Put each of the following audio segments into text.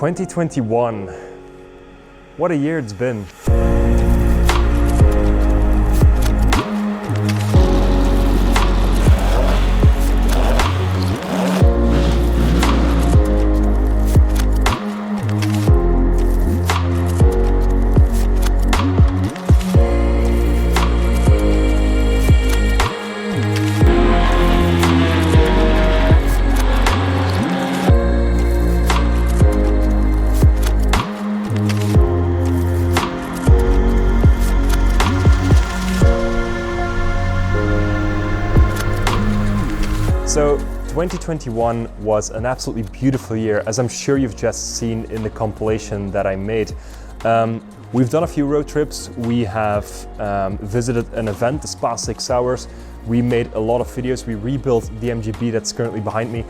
2021. What a year it's been. So 2021 was an absolutely beautiful year, as I'm sure you've just seen in the compilation that I made. We've done a few road trips. We have visited an event, the Spa 6 Hours. We made a lot of videos. We rebuilt the MGB that's currently behind me.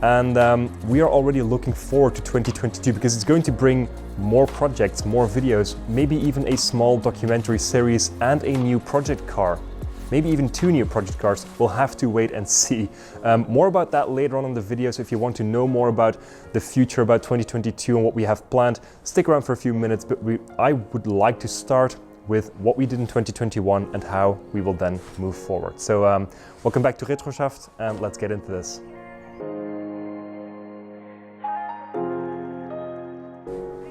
And we are already looking forward to 2022 because it's going to bring more projects, more videos, maybe even a small documentary series and a new project car. Maybe even 2 new project cars. We'll have to wait and see. More about that later on in the video, so if you want to know more about the future, about 2022 and what we have planned, stick around for a few minutes, but I would like to start with what we did in 2021 and how we will then move forward. So welcome back to Retroschaft and let's get into this.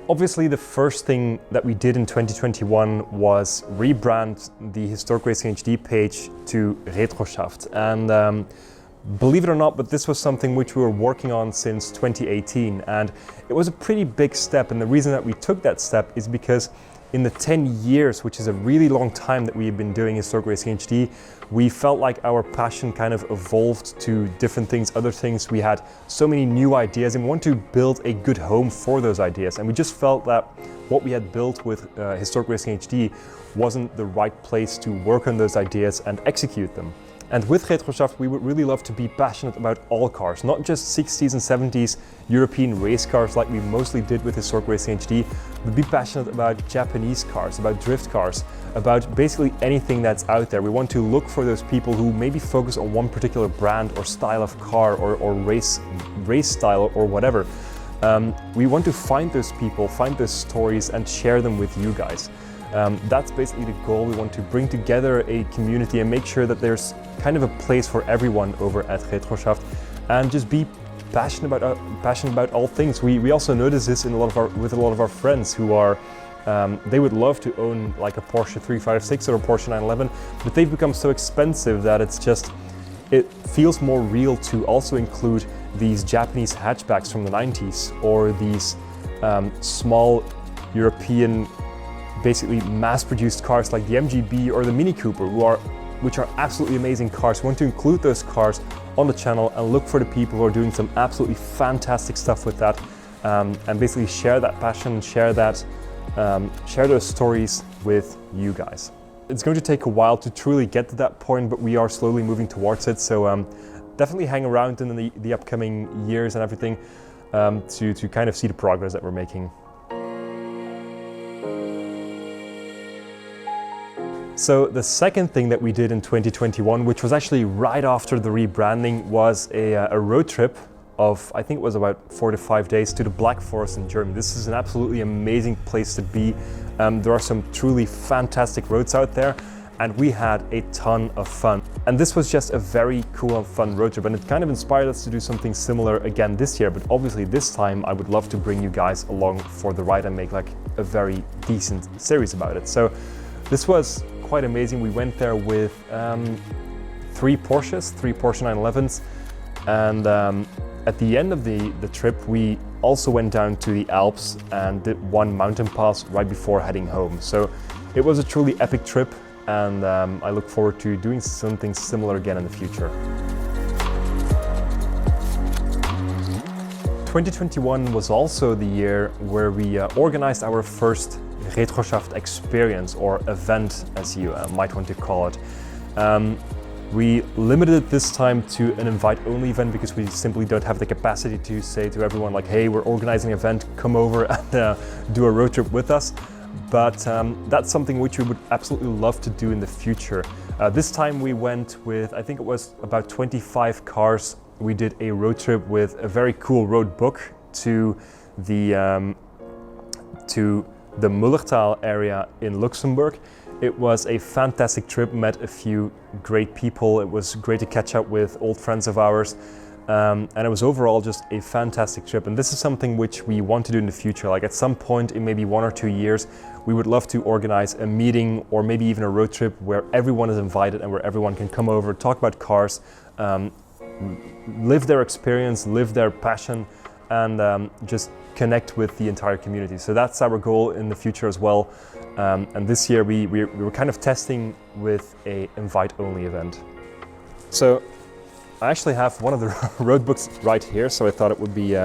Obviously, the first thing that we did in 2021 was rebrand the HistoricRacingHD page to Retroschaft. And believe it or not, but this was something which we were working on since 2018. And it was a pretty big step. And the reason that we took that step is because in the 10 years, which is a really long time that we've been doing HistoricRacingHD, we felt like our passion kind of evolved to different things, other things. We had so many new ideas and we wanted to build a good home for those ideas. And we just felt that what we had built with HistoricRacingHD wasn't the right place to work on those ideas and execute them. And with Retroschaft, we would really love to be passionate about all cars, not just 60s and 70s European race cars like we mostly did with HistoricRacingHD, but be passionate about Japanese cars, about drift cars, about basically anything that's out there. We want to look for those people who maybe focus on one particular brand or style of car or race style or whatever. We want to find those people, find those stories and share them with you guys. That's basically the goal. We want to bring together a community and make sure that there's kind of a place for everyone over at Retroschaft and just be passionate about all things. We also notice this with a lot of our friends who are they would love to own like a Porsche 356 or a Porsche 911, but they've become so expensive that it feels more real to also include these Japanese hatchbacks from the 90s or these small European basically mass-produced cars like the MGB or the Mini Cooper, which are absolutely amazing cars. We want to include those cars on the channel and look for the people who are doing some absolutely fantastic stuff with that, and basically share that passion, share those stories with you guys. It's going to take a while to truly get to that point, but we are slowly moving towards it. So definitely hang around in the upcoming years and everything to kind of see the progress that we're making. So the second thing that we did in 2021, which was actually right after the rebranding, was a road trip of, I think it was about 4 to 5 days to the Black Forest in Germany. This is an absolutely amazing place to be. There are some truly fantastic roads out there and we had a ton of fun. And this was just a very cool and fun road trip and it kind of inspired us to do something similar again this year. But obviously this time I would love to bring you guys along for the ride and make like a very decent series about it. So this was quite amazing. We went there with 3 Porsche 911s, and at the end of the trip we also went down to the Alps and did 1 mountain pass right before heading home. So it was a truly epic trip and I look forward to doing something similar again in the future. 2021 was also the year where we organized our first Retroschaft experience or event, as you might want to call it. We limited it this time to an invite-only event because we simply don't have the capacity to say to everyone like, hey, we're organizing an event, come over and do a road trip with us. But that's something which we would absolutely love to do in the future. This time we went with, I think it was about 25 cars. We did a road trip with a very cool road book to to the Mullertal area in Luxembourg. It was a fantastic trip, met a few great people. It was great to catch up with old friends of ours. And it was overall just a fantastic trip. And this is something which we want to do in the future. Like at some point in maybe 1 or 2 years, we would love to organize a meeting or maybe even a road trip where everyone is invited and where everyone can come over, talk about cars, live their experience, live their passion, and just connect with the entire community. So that's our goal in the future as well. And this year we were kind of testing with a invite-only event. So I actually have one of the road books right here, so I thought it would be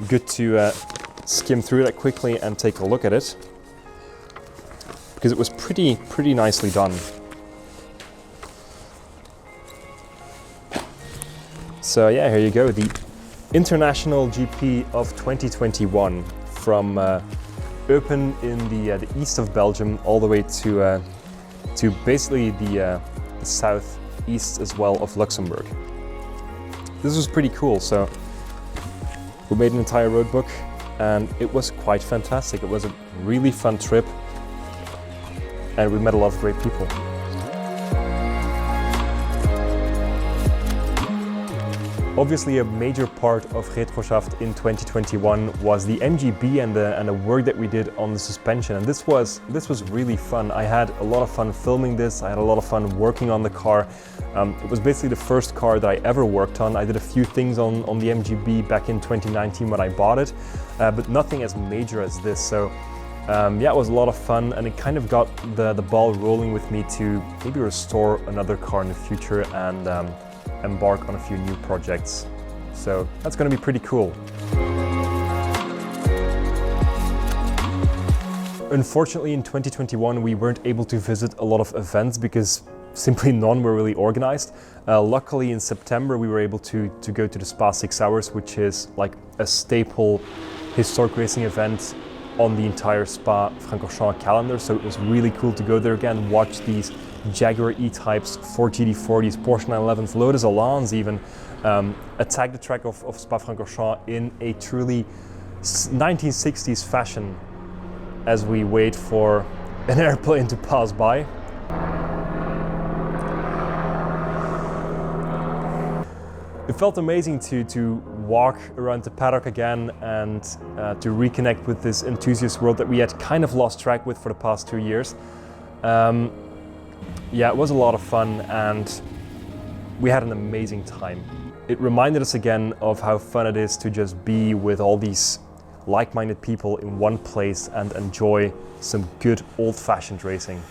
good to skim through that quickly and take a look at it, because it was pretty nicely done. So yeah, here you go, the International GP of 2021 from Eupen in the east of Belgium all the way to basically the southeast as well of Luxembourg. This was pretty cool. So we made an entire road book and it was quite fantastic. It was a really fun trip and we met a lot of great people. Obviously, a major part of Retroschaft in 2021 was the MGB and the work that we did on the suspension, and this was really fun. I had a lot of fun filming this. I had a lot of fun working on the car. It was basically the first car that I ever worked on. I did a few things on the MGB back in 2019 when I bought it, but nothing as major as this. So yeah, it was a lot of fun, and it kind of got the ball rolling with me to maybe restore another car in the future and embark on a few new projects. So that's going to be pretty cool. Unfortunately, in 2021, we weren't able to visit a lot of events because simply none were really organized. Luckily, in September, we were able to go to the Spa 6 Hours, which is like a staple historic racing event on the entire Spa-Francorchamps calendar. So it was really cool to go there again, watch these Jaguar E-Types, Ford GT40s, Porsche 911s, Lotus Elans even, attack the track of Spa-Francorchamps in a truly 1960s fashion as we wait for an airplane to pass by. It felt amazing to walk around the paddock again and to reconnect with this enthusiast world that we had kind of lost track with for the past 2 years. Yeah, it was a lot of fun and we had an amazing time. It reminded us again of how fun it is to just be with all these like-minded people in one place and enjoy some good old-fashioned racing.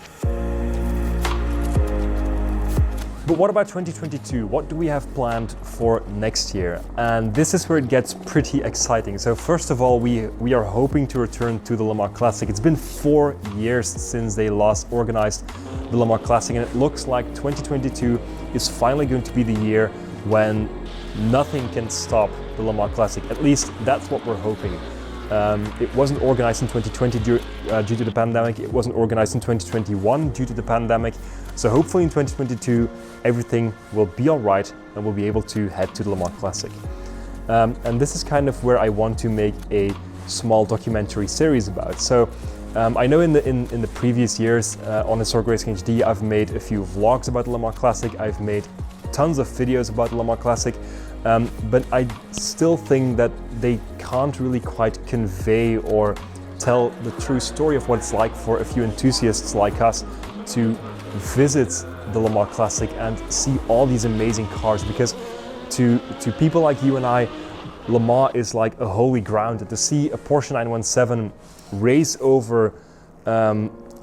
But what about 2022? What do we have planned for next year? And this is where it gets pretty exciting. So first of all, we are hoping to return to the Le Mans Classic. It's been 4 years since they last organized the Le Mans Classic, and it looks like 2022 is finally going to be the year when nothing can stop the Le Mans Classic. At least that's what we're hoping. It wasn't organized in 2020 due to the pandemic. It wasn't organized in 2021 due to the pandemic. So hopefully in 2022, everything will be all right and we'll be able to head to the Le Mans Classic. And this is kind of where I want to make a small documentary series about. So I know in the previous years on Historic Racing HD, I've made a few vlogs about the Le Mans Classic. I've made tons of videos about the Le Mans Classic. But I still think that they can't really quite convey or tell the true story of what it's like for a few enthusiasts like us to visit the Le Mans Classic and see all these amazing cars, because to people like you and I, Le Mans is like a holy ground. To see a Porsche 917 race over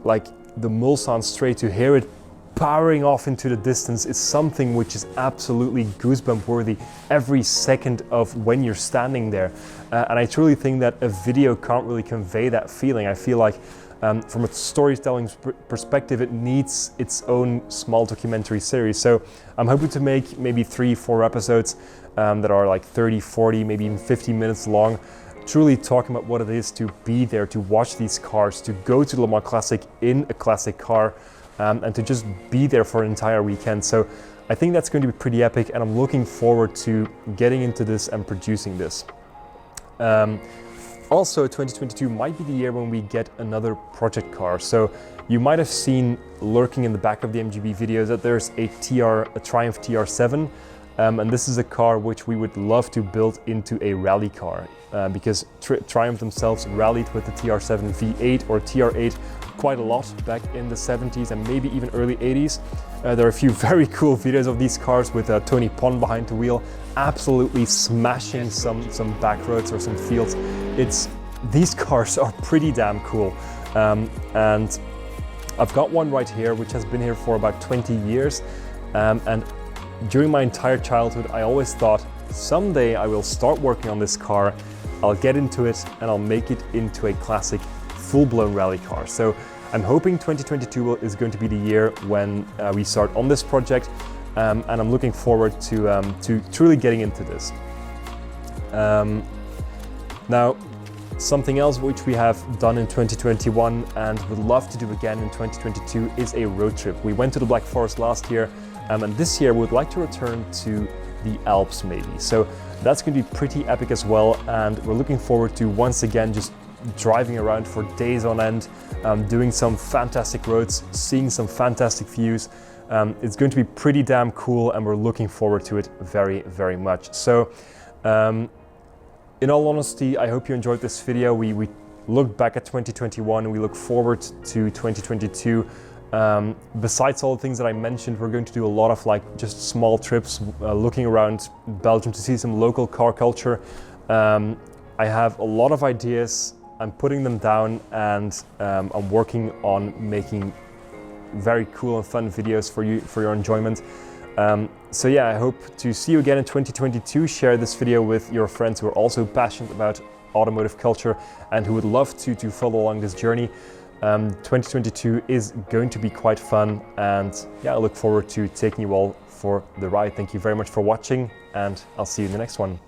like the Mulsanne Strait, to hear it powering off into the distance, is something which is absolutely goosebump worthy every second of when you're standing there. And I truly think that a video can't really convey that feeling. I feel like from a storytelling perspective, it needs its own small documentary series. So I'm hoping to make maybe 3-4 episodes that are like 30, 40, maybe even 50 minutes long, truly talking about what it is to be there, to watch these cars, to go to the Le Mans Classic in a classic car, and to just be there for an entire weekend. So I think that's going to be pretty epic, and I'm looking forward to getting into this and producing this. Also, 2022 might be the year when we get another project car. So you might have seen lurking in the back of the MGB videos that there's a Triumph TR7. And this is a car which we would love to build into a rally car because Triumph themselves rallied with the TR7 V8 or TR8 quite a lot back in the 70s and maybe even early 80s. There are a few very cool videos of these cars with Tony Pon behind the wheel, absolutely smashing some back roads or some fields. These cars are pretty damn cool. And I've got one right here, which has been here for about 20 years. And during my entire childhood, I always thought, someday I will start working on this car, I'll get into it, and I'll make it into a classic full-blown rally car. So I'm hoping 2022 is going to be the year when we start on this project, and I'm looking forward to truly getting into this. Now, something else which we have done in 2021 and would love to do again in 2022 is a road trip. We went to the Black Forest last year, and this year we would like to return to the Alps maybe. So that's going to be pretty epic as well, and we're looking forward to once again just driving around for days on end, doing some fantastic roads, seeing some fantastic views. It's going to be pretty damn cool, and we're looking forward to it very, very much. So in all honesty, I hope you enjoyed this video. We look back at 2021, we look forward to 2022. Besides all the things that I mentioned, we're going to do a lot of just small trips, looking around Belgium to see some local car culture. I have a lot of ideas. I'm putting them down, and I'm working on making very cool and fun videos for your enjoyment. So yeah, I hope to see you again in 2022. Share this video with your friends who are also passionate about automotive culture and who would love to follow along this journey. 2022 is going to be quite fun, and yeah, I look forward to taking you all for the ride. Thank you very much for watching, and I'll see you in the next one.